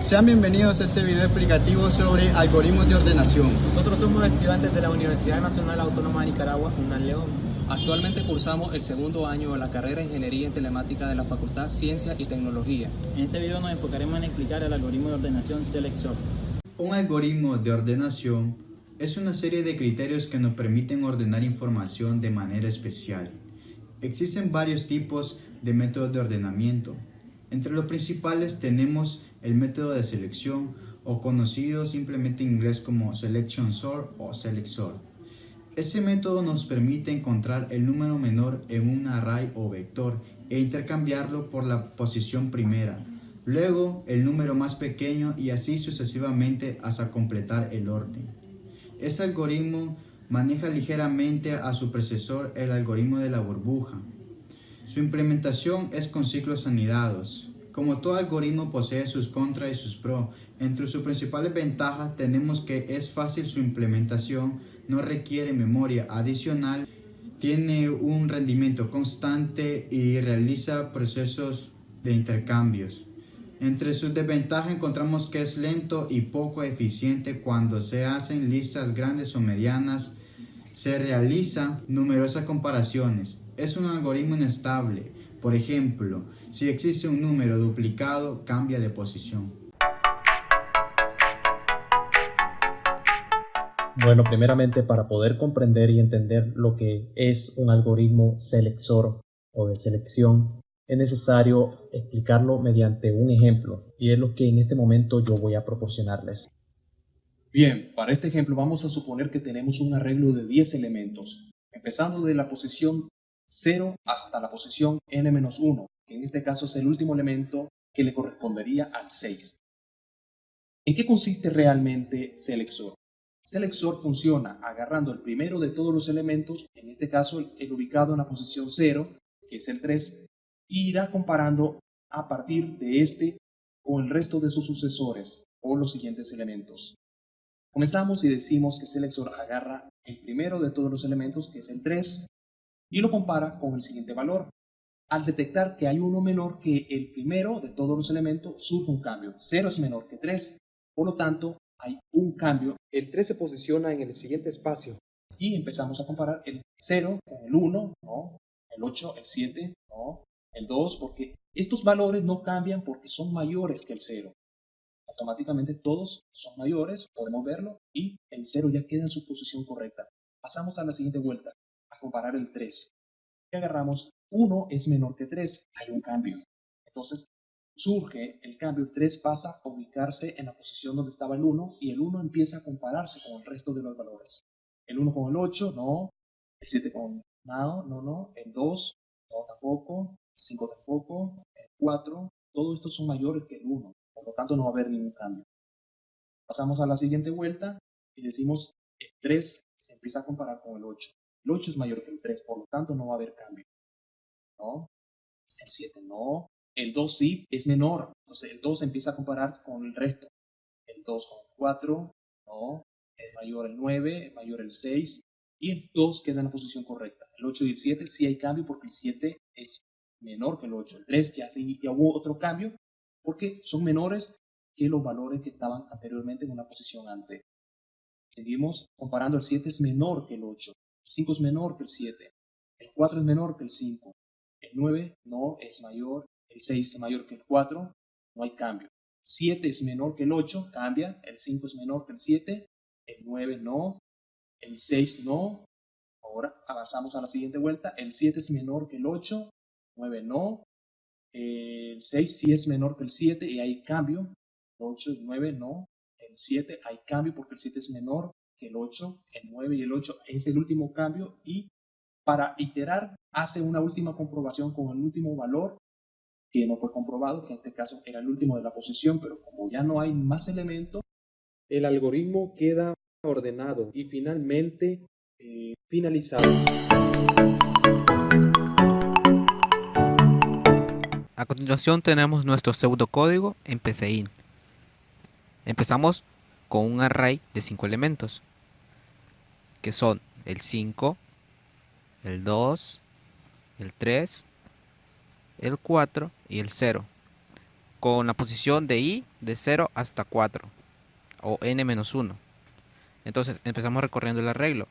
Sean bienvenidos a este video explicativo sobre algoritmos de ordenación. Nosotros somos estudiantes de la Universidad Nacional Autónoma de Nicaragua, UNAL León. Actualmente cursamos el segundo año de la carrera de Ingeniería en Telemática de la Facultad Ciencia y Tecnología. En este video nos enfocaremos en explicar el algoritmo de ordenación SelectSort. Un algoritmo de ordenación es una serie de criterios que nos permiten ordenar información de manera especial. Existen varios tipos de métodos de ordenamiento. Entre los principales tenemos el método de selección, o conocido simplemente en inglés como Selection Sort o SelectSort. Ese método nos permite encontrar el número menor en un array o vector e intercambiarlo por la posición primera, luego el número más pequeño y así sucesivamente hasta completar el orden. Ese algoritmo maneja ligeramente a su predecesor, el algoritmo de la burbuja. Su implementación es con ciclos anidados. Como todo algoritmo posee sus contras y sus pros. Entre sus principales ventajas tenemos que es fácil su implementación, no requiere memoria adicional, tiene un rendimiento constante y realiza procesos de intercambios. Entre sus desventajas encontramos que es lento y poco eficiente cuando se hacen listas grandes o medianas. Se realizan numerosas comparaciones. Es un algoritmo inestable. Por ejemplo, si existe un número duplicado, cambia de posición. Bueno, primeramente para poder comprender y entender lo que es un algoritmo SelectSort o de selección, es necesario explicarlo mediante un ejemplo y es lo que en este momento yo voy a proporcionarles. Bien, para este ejemplo vamos a suponer que tenemos un arreglo de 10 elementos, empezando de la posición 0 hasta la posición n-1, que en este caso es el último elemento que le correspondería al 6. ¿En qué consiste realmente SelectSort? SelectSort funciona agarrando el primero de todos los elementos, en este caso el ubicado en la posición 0, que es el 3, y irá comparando a partir de este con el resto de sus sucesores o los siguientes elementos. Comenzamos y decimos que SelectSort agarra el primero de todos los elementos, que es el 3, y lo compara con el siguiente valor. Al detectar que hay uno menor que el primero de todos los elementos, surge un cambio. 0 es menor que 3, por lo tanto, hay un cambio. El 3 se posiciona en el siguiente espacio y empezamos a comparar el 0 con el 1, ¿no? El 8, el 7, ¿no? El 2, porque estos valores no cambian porque son mayores que el 0. Automáticamente todos son mayores, podemos verlo, y el 0 ya queda en su posición correcta. Pasamos a la siguiente vuelta, a comparar el 3. Y agarramos 1 es menor que 3, hay un cambio. Entonces surge el cambio, el 3 pasa a ubicarse en la posición donde estaba el 1 y el 1 empieza a compararse con el resto de los valores. El 1 con el 8, no. El 7 con nada, no. El 2, no tampoco. El 5 tampoco. El 4, todos estos son mayores que el 1. Por lo tanto no va a haber ningún cambio. Pasamos a la siguiente vuelta y decimos el 3 se empieza a comparar con el 8. El 8 es mayor que el 3, por lo tanto no va a haber cambio. ¿No? El 7 no. El 2 sí es menor. Entonces el 2 se empieza a comparar con el resto. El 2 con el 4, no. Es mayor el 9, es mayor el 6. Y el 2 queda en la posición correcta. El 8 y el 7 sí hay cambio porque el 7 es menor que el 8. El 3 ya hubo otro cambio porque son menores que los valores que estaban anteriormente en una posición antes. Seguimos comparando. El 7 es menor que el 8. El 5 es menor que el 7. El 4 es menor que el 5. El 9 no es mayor. El 6 es mayor que el 4. No hay cambio. 7 es menor que el 8. Cambia. El 5 es menor que el 7. El 9 no. El 6 no. Ahora avanzamos a la siguiente vuelta. El 7 es menor que el 8. El 9 no. El 6 sí es menor que el 7 y hay cambio. El 8 y el 9 no. El 7 hay cambio porque el 7 es menor que el 8. El 9 y el 8 es el último cambio y para iterar hace una última comprobación con el último valor que no fue comprobado, que en este caso era el último de la posición, pero como ya no hay más elementos, el algoritmo queda ordenado y finalmente finalizado. A continuación tenemos nuestro pseudocódigo en PCInt. Empezamos con un array de 5 elementos, que son el 5, el 2, el 3, el 4 y el 0. con la posición de i de 0 hasta 4 o n-1. Entonces empezamos recorriendo el arreglo.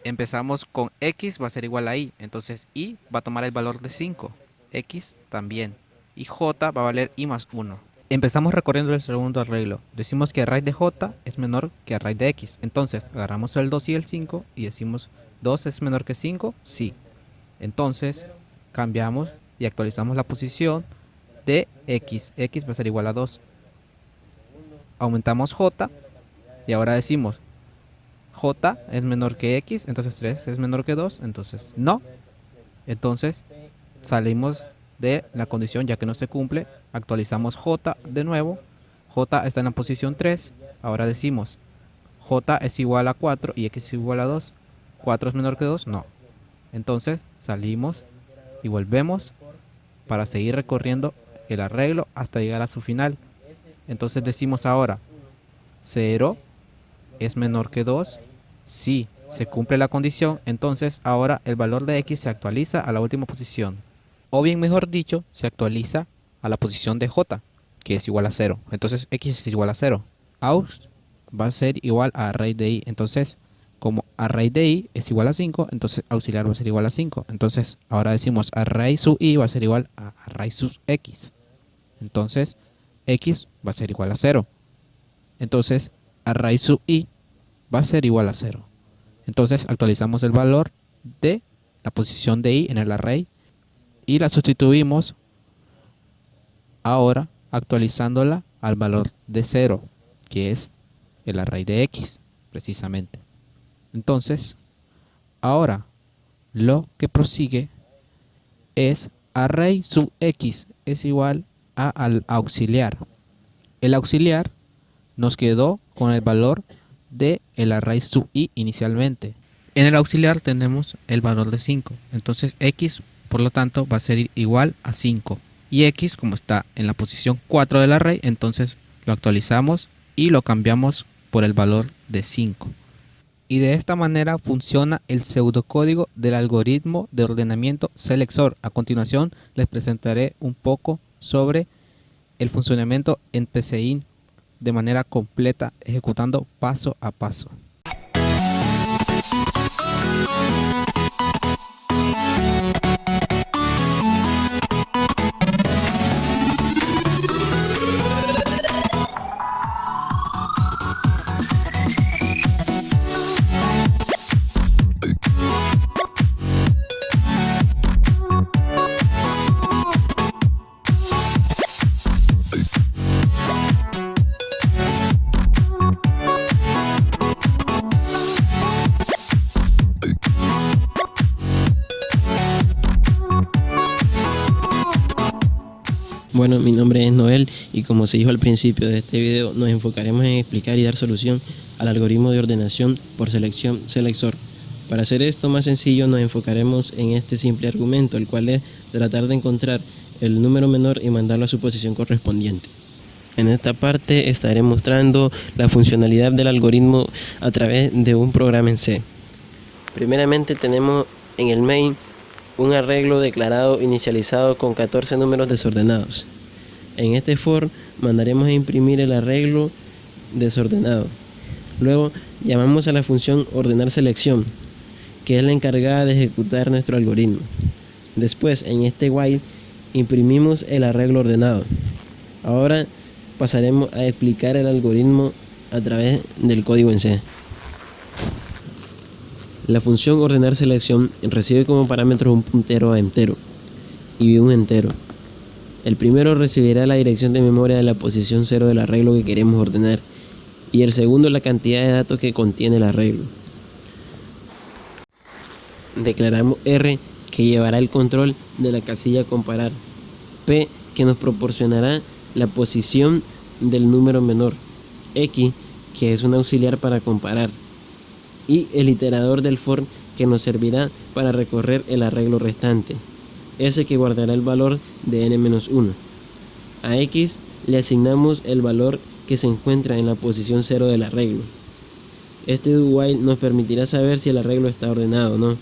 Empezamos con x va a ser igual a i, entonces i va a tomar el valor de 5, x también, y j va a valer i más 1. Empezamos recorriendo el segundo arreglo. Decimos que a raíz de j es menor que a raíz de x, entonces agarramos el 2 y el 5 y decimos 2 es menor que 5, sí. Entonces cambiamos y actualizamos la posición de x, x va a ser igual a 2. Aumentamos j y ahora decimos j es menor que x, entonces 3 es menor que 2, entonces no. Entonces salimos de la condición ya que no se cumple, actualizamos j de nuevo, j está en la posición 3, ahora decimos j es igual a 4 y x es igual a 2, 4 es menor que 2, no. Entonces salimos y volvemos para seguir recorriendo el arreglo hasta llegar a su final. Entonces decimos ahora 0 es menor que 2, sí, se cumple la condición, entonces ahora el valor de x se actualiza a la última posición. O bien mejor dicho, se actualiza a la posición de j, que es igual a 0. Entonces x es igual a 0. Aux va a ser igual a raíz de i. Entonces, como a raíz de i es igual a 5, entonces auxiliar va a ser igual a 5. Entonces, ahora decimos a raíz sub i va a ser igual a raíz sub x. Entonces, x va a ser igual a 0. Entonces, a raíz sub i va a ser igual a 0. Entonces, actualizamos el valor de la posición de i en el array y la sustituimos ahora actualizándola al valor de 0, que es el array de x, precisamente. Entonces, ahora lo que prosigue es array sub x es igual a al auxiliar. El auxiliar nos quedó con el valor de el array sub i inicialmente. En el auxiliar tenemos el valor de 5, entonces x por lo tanto va a ser igual a 5 y x, como está en la posición 4 del array, entonces lo actualizamos y lo cambiamos por el valor de 5. Y de esta manera funciona el pseudocódigo del algoritmo de ordenamiento selector. A continuación les presentaré un poco sobre el funcionamiento en PCInt de manera completa, ejecutando paso a paso. Bueno, mi nombre es Noel y como se dijo al principio de este video, nos enfocaremos en explicar y dar solución al algoritmo de ordenación por selección selector. Para hacer esto más sencillo nos enfocaremos en este simple argumento, el cual es tratar de encontrar el número menor y mandarlo a su posición correspondiente. En esta parte estaré mostrando la funcionalidad del algoritmo a través de un programa en C. Primeramente tenemos en el main un arreglo declarado inicializado con 14 números desordenados. En este for mandaremos a imprimir el arreglo desordenado. Luego llamamos a la función ordenar selección, que es la encargada de ejecutar nuestro algoritmo. Después, en este while, imprimimos el arreglo ordenado. Ahora pasaremos a explicar el algoritmo a través del código en C. La función ordenar selección recibe como parámetros un puntero a entero y un entero. El primero recibirá la dirección de memoria de la posición 0 del arreglo que queremos ordenar y el segundo la cantidad de datos que contiene el arreglo. Declaramos R, que llevará el control de la casilla comparar, P, que nos proporcionará la posición del número menor, X, que es un auxiliar para comparar, y el iterador del for, que nos servirá para recorrer el arreglo restante, S, que guardará el valor de n-1. A X le asignamos el valor que se encuentra en la posición 0 del arreglo. Este do while nos permitirá saber si el arreglo está ordenado o no.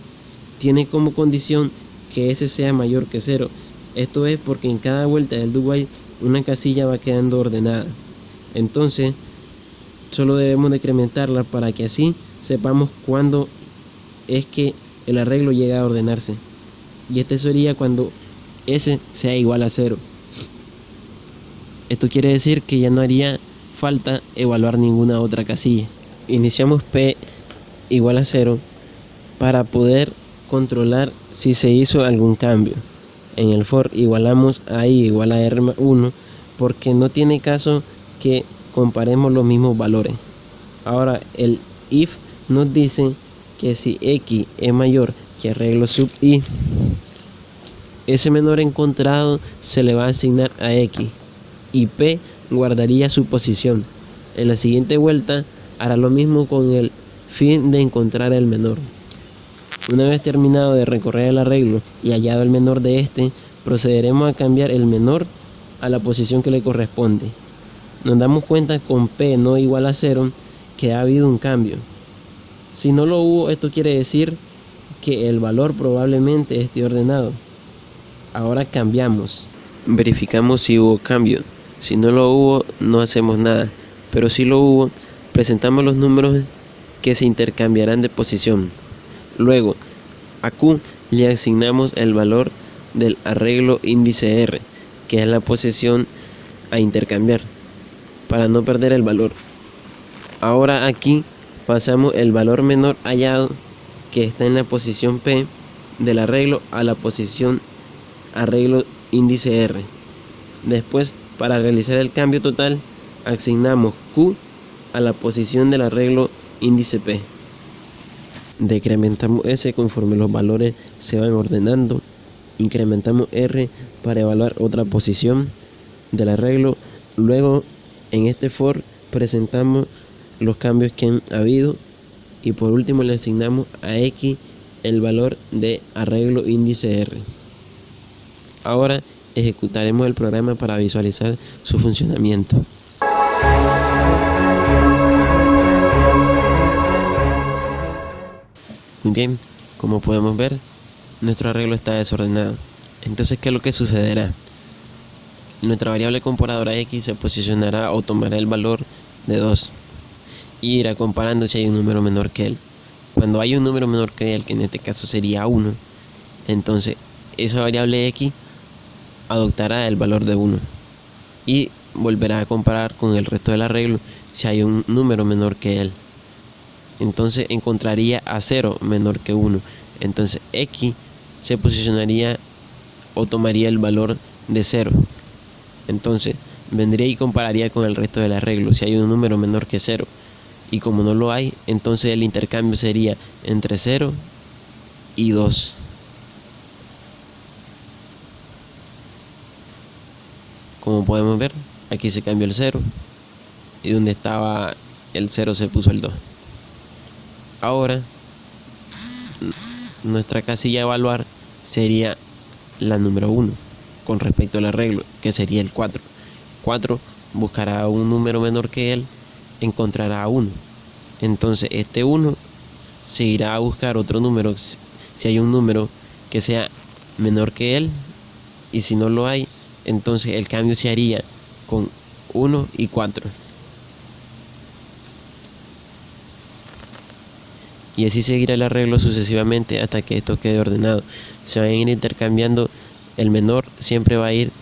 Tiene como condición que S sea mayor que 0. Esto es porque en cada vuelta del do while una casilla va quedando ordenada. Entonces, solo debemos decrementarla para que así sepamos cuándo es que el arreglo llega a ordenarse. Y este sería cuando S sea igual a 0. Esto quiere decir que ya no haría falta evaluar ninguna otra casilla. Iniciamos P igual a 0 para poder controlar si se hizo algún cambio. En el for igualamos a I igual a R1 porque no tiene caso que comparemos los mismos valores. Ahora el if nos dice que si X es mayor que arreglo sub I, ese menor encontrado se le va a asignar a X y P guardaría su posición. En la siguiente vuelta hará lo mismo con el fin de encontrar el menor. Una vez terminado de recorrer el arreglo y hallado el menor de este, procederemos a cambiar el menor a la posición que le corresponde. Nos damos cuenta con P no igual a 0 que ha habido un cambio. Si no lo hubo, esto quiere decir que el valor probablemente esté ordenado. Ahora cambiamos. Verificamos si hubo cambio. Si no lo hubo, no hacemos nada. Pero si lo hubo, presentamos los números que se intercambiarán de posición. Luego, a Q le asignamos el valor del arreglo índice R, que es la posición a intercambiar, para no perder el valor. Ahora aquí pasamos el valor menor hallado, que está en la posición P del arreglo, a la posición arreglo índice R. Después, para realizar el cambio total, asignamos Q a la posición del arreglo índice P. Decrementamos S conforme los valores se van ordenando. Incrementamos R para evaluar otra posición del arreglo. Luego, en este for presentamos los cambios que han habido y por último le asignamos a X el valor de arreglo índice R. Ahora ejecutaremos el programa para visualizar su funcionamiento. Muy bien, como podemos ver, nuestro arreglo está desordenado. Entonces, ¿qué es lo que sucederá? Nuestra variable comparadora X se posicionará o tomará el valor de 2 y irá comparando si hay un número menor que él. Cuando hay un número menor que él, que en este caso sería 1, entonces esa variable X adoptará el valor de 1 y volverá a comparar con el resto del arreglo si hay un número menor que él. Entonces encontraría a 0 menor que 1. Entonces X se posicionaría o tomaría el valor de 0. Entonces vendría y compararía con el resto del arreglo si hay un número menor que 0. Y como no lo hay, entonces el intercambio sería entre 0 y 2. Como podemos ver, aquí se cambió el 0 y donde estaba el 0 se puso el 2. Ahora, nuestra casilla a evaluar sería la número 1 con respecto al arreglo, que sería el 4. 4 buscará un número menor que él, encontrará 1. Entonces este 1 se irá a buscar otro número, si hay un número que sea menor que él, y si no lo hay, entonces el cambio se haría con 1 y 4. Y así seguirá el arreglo sucesivamente hasta que esto quede ordenado. Se van a ir intercambiando, el menor siempre va a ir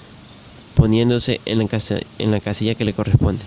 poniéndose en la casilla que le corresponde.